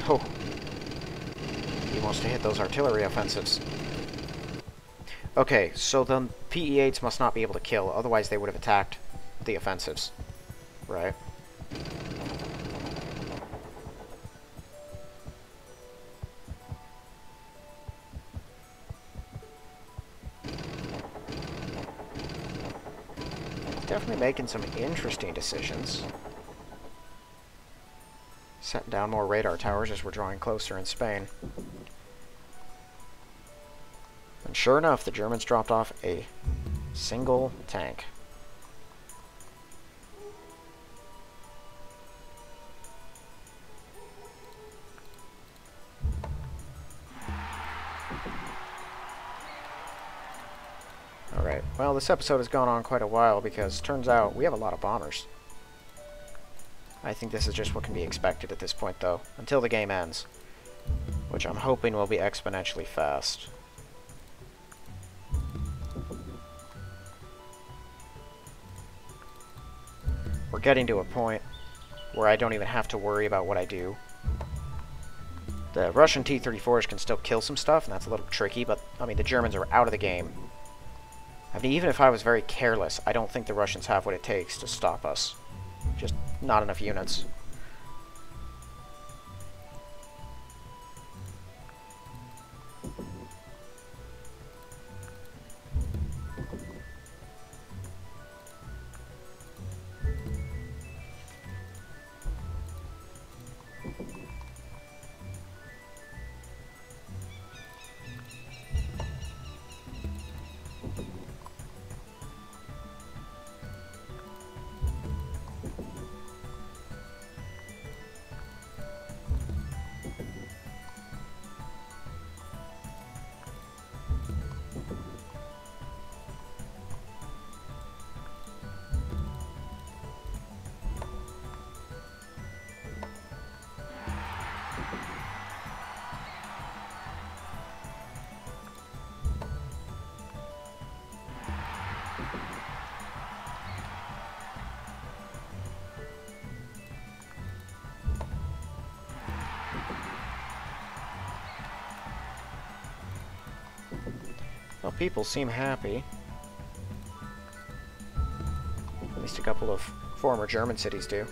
S1: Oh. He wants to hit those artillery offensives. Okay, so the PE-8s must not be able to kill, otherwise they would have attacked the offensives. Right? Definitely making some interesting decisions. Setting down more radar towers as we're drawing closer in Spain. And sure enough, the Germans dropped off a single tank. Alright, well this episode has gone on quite a while because turns out we have a lot of bombers. I think this is just what can be expected at this point, though, until the game ends, which I'm hoping will be exponentially fast. We're getting to a point where I don't even have to worry about what I do. The Russian T-34s can still kill some stuff, and that's a little tricky, but, I mean, the Germans are out of the game. I mean, even if I was very careless, I don't think the Russians have what it takes to stop us. Just not enough units. Well, people seem happy. At least a couple of former German cities do.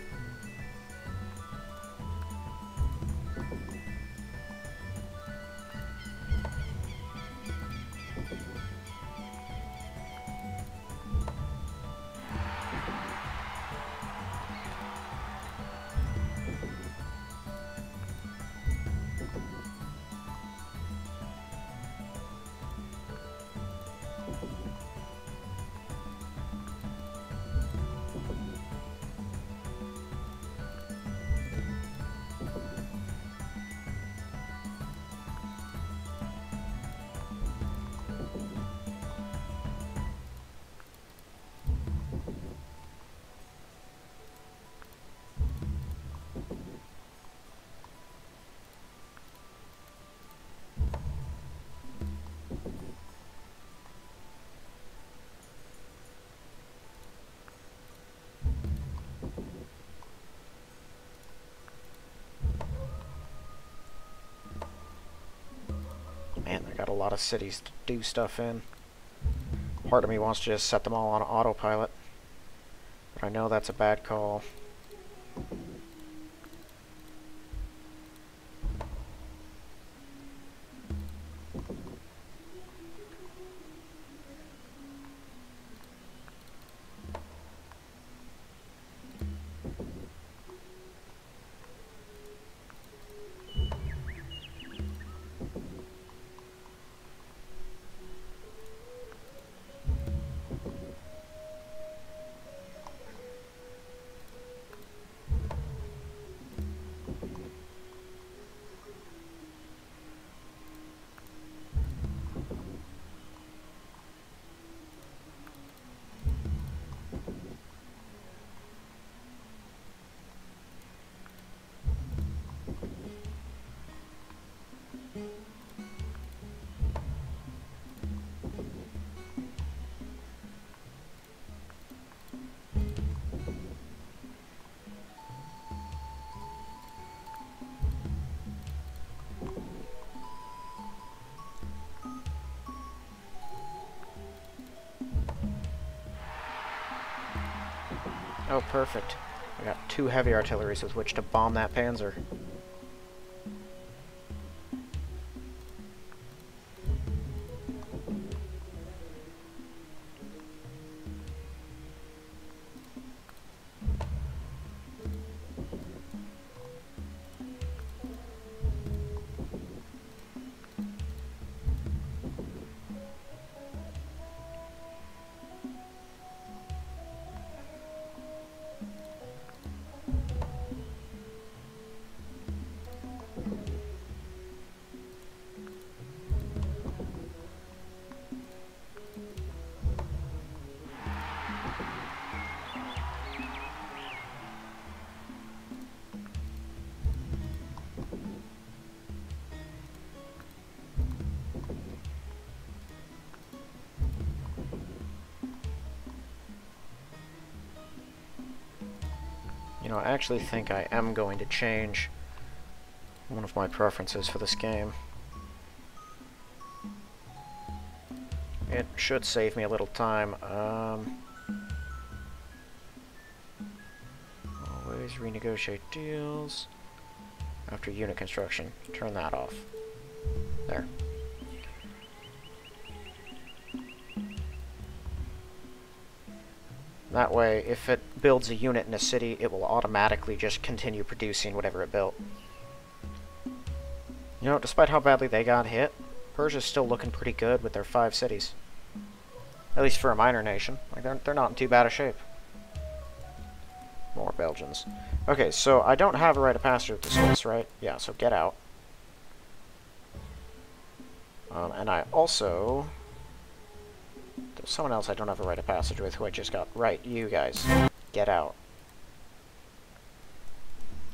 S1: Man, I got a lot of cities to do stuff in. Part of me wants to just set them all on autopilot, but I know that's a bad call. Oh, perfect. I got 2 heavy artilleries with which to bomb that panzer. You know, I actually think I am going to change one of my preferences for this game. It should save me a little time. Always renegotiate deals after unit construction. Turn that off. There. That way, if it builds a unit in a city, it will automatically just continue producing whatever it built. You know, despite how badly they got hit, Persia's still looking pretty good with their 5 cities. At least for a minor nation. Like, they're not in too bad a shape. More Belgians. Okay, so I don't have a right of passage with the Swiss, right? Yeah, so get out. And I also... There's someone else I don't have a right of passage with who I just got. Right, you guys. Get out.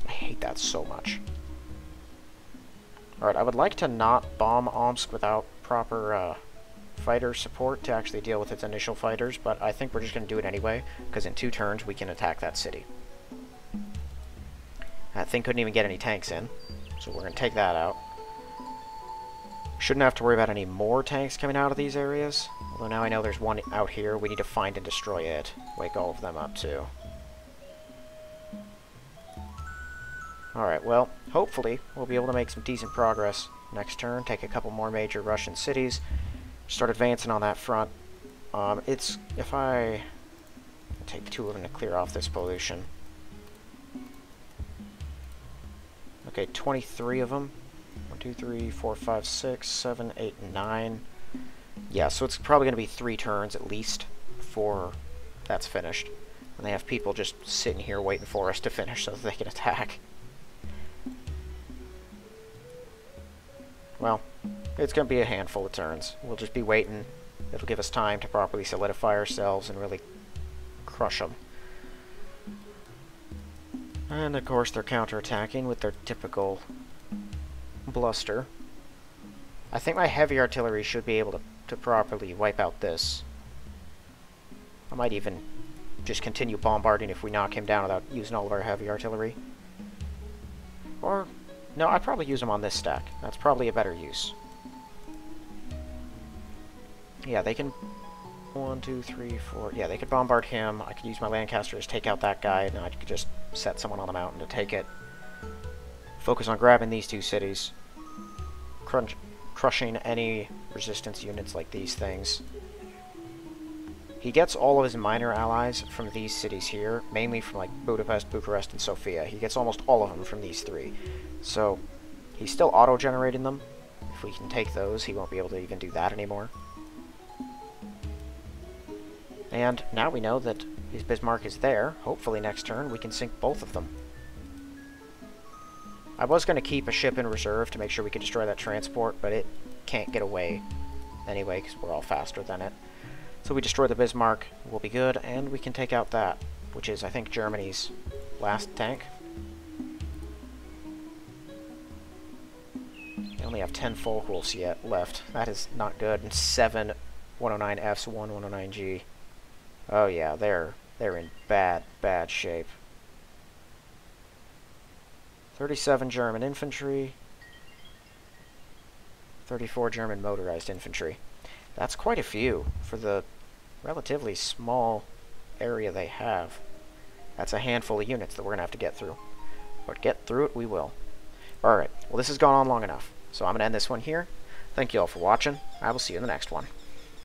S1: I hate that so much. Alright, I would like to not bomb Omsk without proper fighter support to actually deal with its initial fighters, but I think we're just going to do it anyway, because in 2 turns we can attack that city. That thing couldn't even get any tanks in, so we're going to take that out. Shouldn't have to worry about any more tanks coming out of these areas. Although now I know there's one out here. We need to find and destroy it. Wake all of them up, too. Alright, well, hopefully we'll be able to make some decent progress next turn. Take a couple more major Russian cities. Start advancing on that front. If I take 2 of them to clear off this pollution. Okay, 23 of them. 1, 2, 3, 4, 5, 6, 7, 8, 9. Yeah, so it's probably going to be 3 turns at least before that's finished. And they have people just sitting here waiting for us to finish so that they can attack. Well, it's going to be a handful of turns. We'll just be waiting. It'll give us time to properly solidify ourselves and really crush them. And of course they're counterattacking with their typical bluster. I think my heavy artillery should be able to properly wipe out this. I might even just continue bombarding if we knock him down without using all of our heavy artillery. Or, no, I'd probably use them on this stack. That's probably a better use. Yeah, they can... 1, 2, 3, 4... Yeah, they could bombard him. I could use my Lancasters to take out that guy, and I could just set someone on the mountain to take it. Focus on grabbing these 2 cities. Crushing any resistance units like these things. He gets all of his minor allies from these cities here, mainly from like Budapest, Bucharest, and Sofia. He gets almost all of them from these 3. So, he's still auto-generating them. If we can take those, he won't be able to even do that anymore. And now we know that his Bismarck is there. Hopefully next turn we can sink both of them. I was going to keep a ship in reserve to make sure we could destroy that transport, but it can't get away anyway because we're all faster than it. So we destroy the Bismarck, we'll be good, and we can take out that, which is, I think, Germany's last tank. They only have 10 Focke-Wulfs yet left. That is not good. And 7 109Fs, 1 109G. Oh yeah, they're in bad shape. 37 German infantry. 34 German motorized infantry. That's quite a few for the relatively small area they have. That's a handful of units that we're going to have to get through. But get through it we will. Alright, well this has gone on long enough. So I'm going to end this one here. Thank you all for watching. I will see you in the next one.